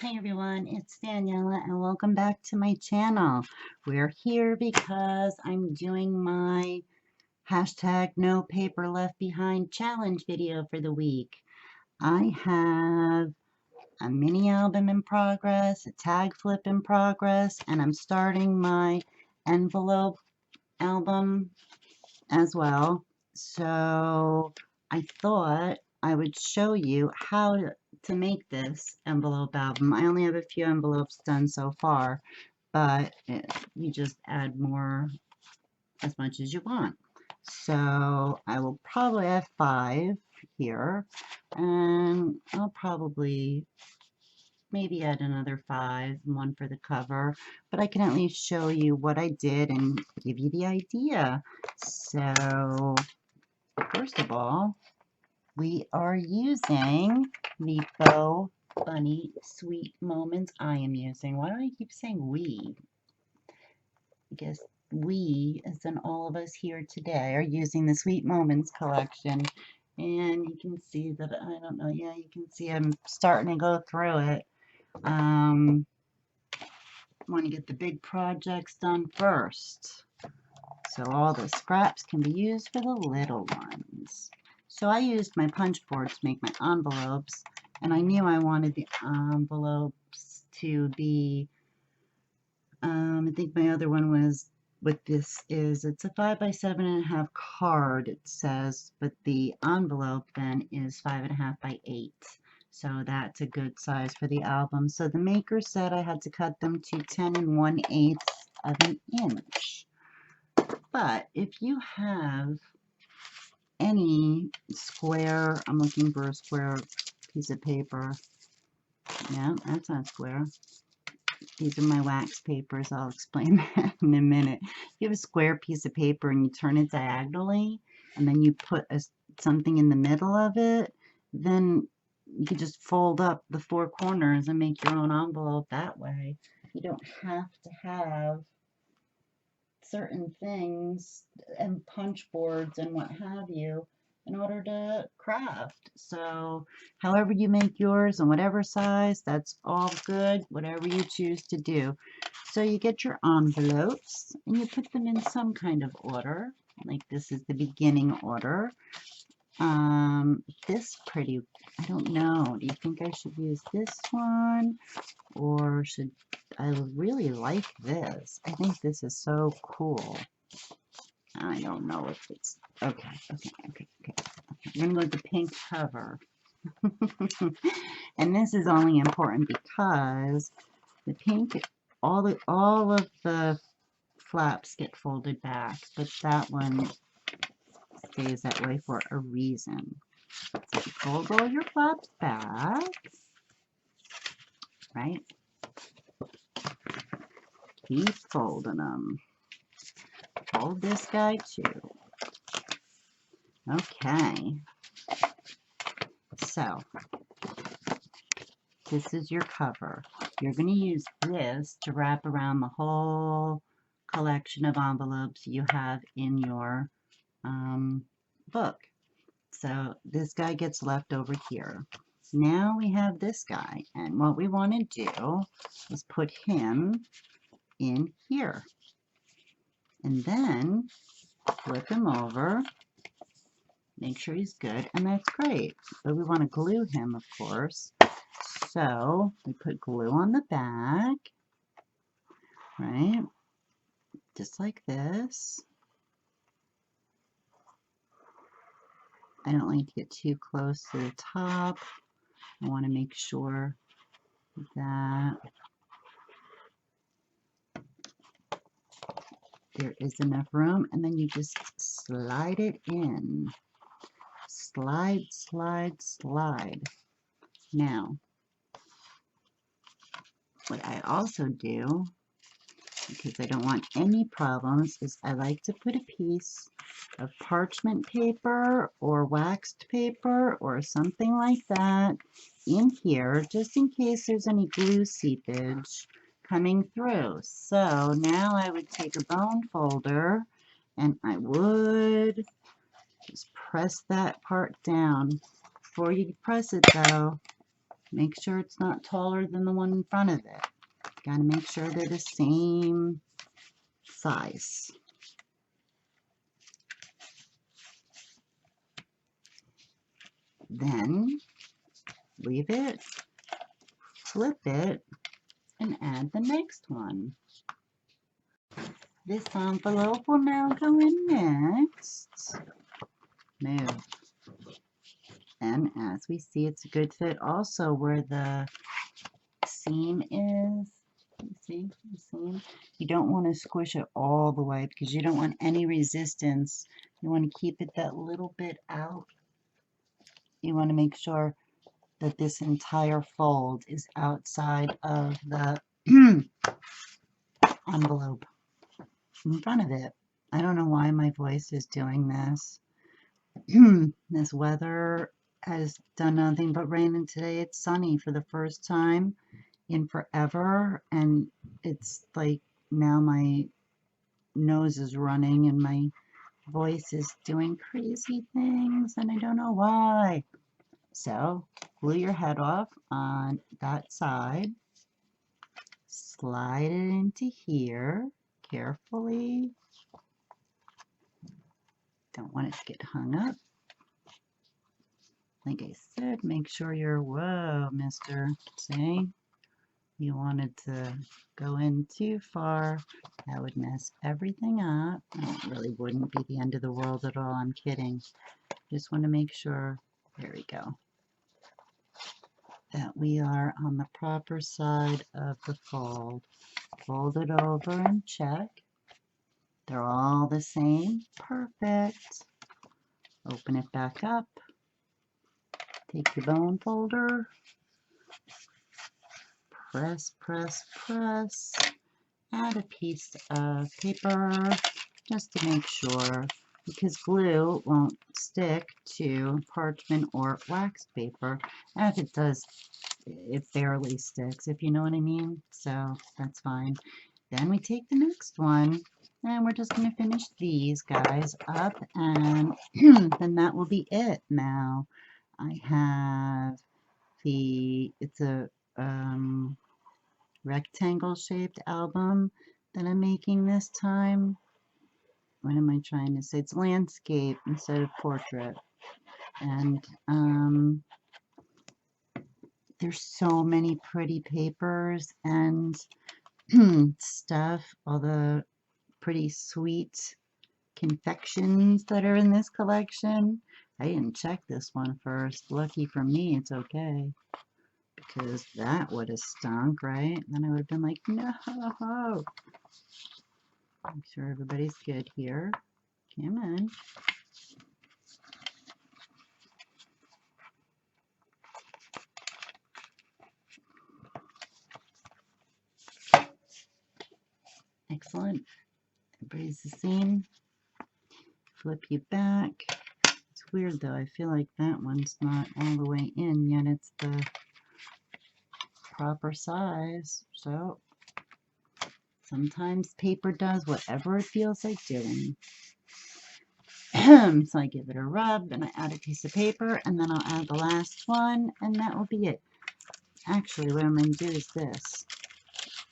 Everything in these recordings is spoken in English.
Hi everyone, it's Daniella and welcome back to my channel. We're here because I'm doing my hashtag no paper left behind challenge video for the week. I have a mini album in progress, a tag flip in progress, and I'm starting my envelope album as well. So I thought I would show you how to make this envelope album. I only have a few envelopes done so far, but you just add more as much as you want. So I will probably have 5 here, and I'll probably maybe add another 5, one for the cover, but I can at least show you what I did and give you the idea. So first of all, we are using the Faux Bunny Sweet Moments. I am using. Why do I keep saying we? I guess we, as in all of us here today, are using the Sweet Moments collection. And you can see that, I don't know, yeah, you can see I'm starting to go through it. Want to get the big projects done first. So all the scraps can be used for the little ones. So I used my punch board to make my envelopes, and I knew I wanted the envelopes to be, I think my other one was what this is. It's a 5 by 7.5 card, it says, but the envelope then is 5.5 by 8. So that's a good size for the album. So the maker said I had to cut them to 10 1/8 of an inch. But if you have any square, I'm looking for a square piece of paper. Yeah, that's not square. These are my wax papers. I'll explain that in a minute. You have a square piece of paper and you turn it diagonally, and then you put something in the middle of it, then you can just fold up the 4 corners and make your own envelope that way. You don't have to have certain things and punch boards and what have you in order to craft. So however you make yours and whatever size, that's all good, whatever you choose to do. So you get your envelopes and you put them in some kind of order, like this is the beginning order. This pretty, I don't know, do you think I should use this one or should I really like this? I think this is so cool. I don't know if it's okay. I'm gonna go with the pink cover. And this is only important because the pink, all of the flaps get folded back, but that one stays that way for a reason. So you fold all your flaps back, right? Keep folding them. Fold this guy too. Okay. So this is your cover. You're going to use this to wrap around the whole collection of envelopes you have in your book. So this guy gets left over here. Now we have this guy, and what we want to do is put him in here. And then flip him over, make sure he's good, and that's great. But we want to glue him, of course. So we put glue on the back, right? Just like this. I don't like to get too close to the top. I want to make sure that there is enough room, and then you just slide it in. Slide, slide, slide. Now, what I also do, because I don't want any problems, is I like to put a piece of parchment paper or waxed paper or something like that in here, just in case there's any glue seepage coming through. So now I would take a bone folder and I would just press that part down. Before you press it though, Make sure it's not taller than the one in front of it. Gotta make sure they're the same size. Then leave it, flip it, and add the next one. This envelope will now go in next. Move. And as we see, it's a good fit also where the seam is. You see the seam? You don't want to squish it all the way because you don't want any resistance. You want to keep it that little bit out. You want to make sure that this entire fold is outside of the envelope in front of it. I don't know why my voice is doing this. This weather has done nothing but rain, and today it's sunny for the first time in forever, and it's like now my nose is running and my voice is doing crazy things, and I don't know why. So glue your head off on that side, slide it into here carefully. Don't want it to get hung up. Like I said, make sure you're, whoa, mister, see? You wanted to go in too far. That would mess everything up. It really wouldn't be the end of the world at all. I'm kidding. Just want to make sure, there we go, that we are on the proper side of the fold. Fold it over and check. They're all the same. Perfect. Open it back up. Take your bone folder. Press, press, press. Add a piece of paper just to make sure, because glue won't stick to parchment or wax paper. And if it does, it barely sticks, if you know what I mean. So that's fine. Then we take the next one, and we're just going to finish these guys up, and then that will be it. Now I have it's a rectangle shaped album that I'm making this time. What am I trying to say? It's landscape instead of portrait. And there's so many pretty papers and stuff, all the pretty sweet confections that are in this collection. I didn't check this one first. Lucky for me, it's okay, because that would have stunk, right? Then I would have been like, no. Make sure everybody's good here. Come on. Excellent. Everybody's the same. Flip you back. It's weird though. I feel like that one's not all the way in yet. It's the proper size. So sometimes paper does whatever it feels like doing. So I give it a rub and I add a piece of paper, and then I'll add the last one, and that will be it. Actually, what I'm going to do is this.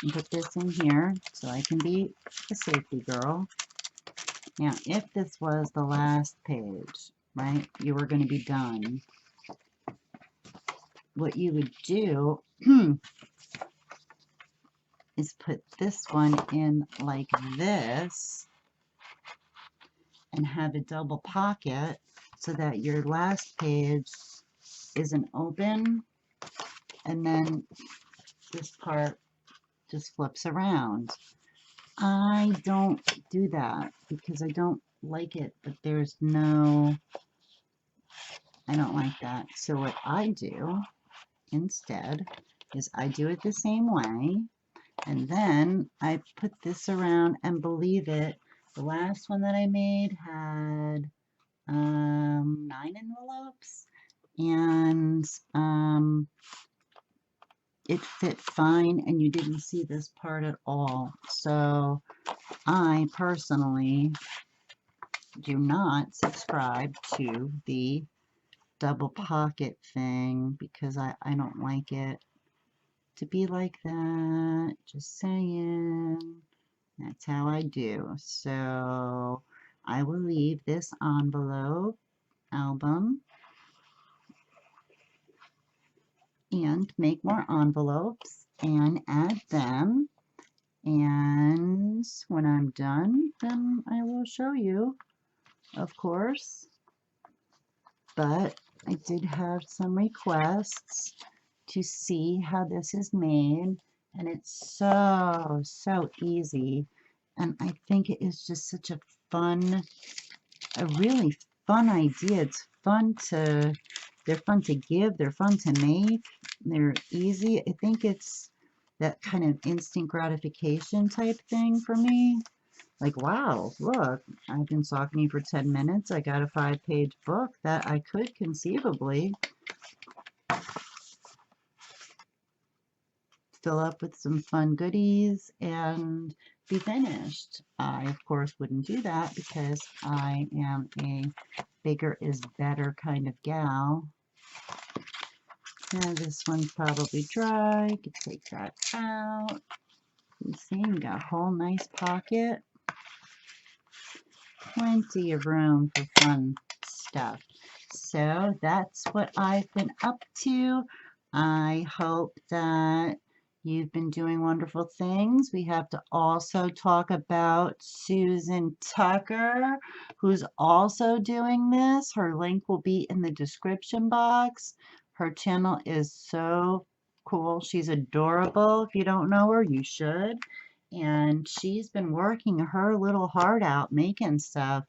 And put this in here so I can be a safety girl. Now, if this was the last page, right, you were going to be done, what you would do is put this one in like this and have a double pocket so that your last page isn't open, and then this part just flips around. I don't do that because I don't like it, but there's no, I don't like that. So what I do instead is I do it the same way, and then I put this around, and believe it, the last one that I made had 9 envelopes, and it fit fine, and you didn't see this part at all. So I personally do not subscribe to the double pocket thing because I don't like it to be like that. Just saying. That's how I do. So I will leave this envelope album and make more envelopes and add them. And when I'm done, then I will show you, of course. But I did have some requests to see how this is made, and it's so easy. And I think it is just such a really fun idea. It's fun to, they're fun to give, they're fun to make, they're easy. I think it's that kind of instant gratification type thing for me. Like, wow, look, I've been talking to you for 10 minutes. I got a 5-page book that I could conceivably fill up with some fun goodies and be finished. I, of course, wouldn't do that because I am a bigger is better kind of gal. And this one's probably dry. You can take that out. You see, you got a whole nice pocket. Plenty of room for fun stuff. So that's what I've been up to. I hope that you've been doing wonderful things. We have to also talk about Susan Tucker, who's also doing this. Her link will be in the description box. Her channel is so cool. She's adorable. If you don't know her, you should. And she's been working her little heart out making stuff,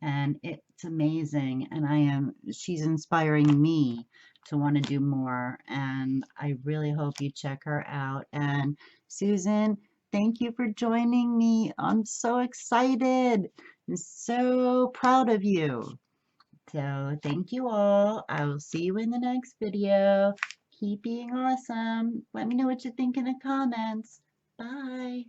and it's amazing. And she's inspiring me to want to do more, and I really hope you check her out. And Susan, thank you for joining me. I'm so excited and so proud of you. So thank you all. I will see you in the next video. Keep being awesome. Let me know what you think in the comments. Bye.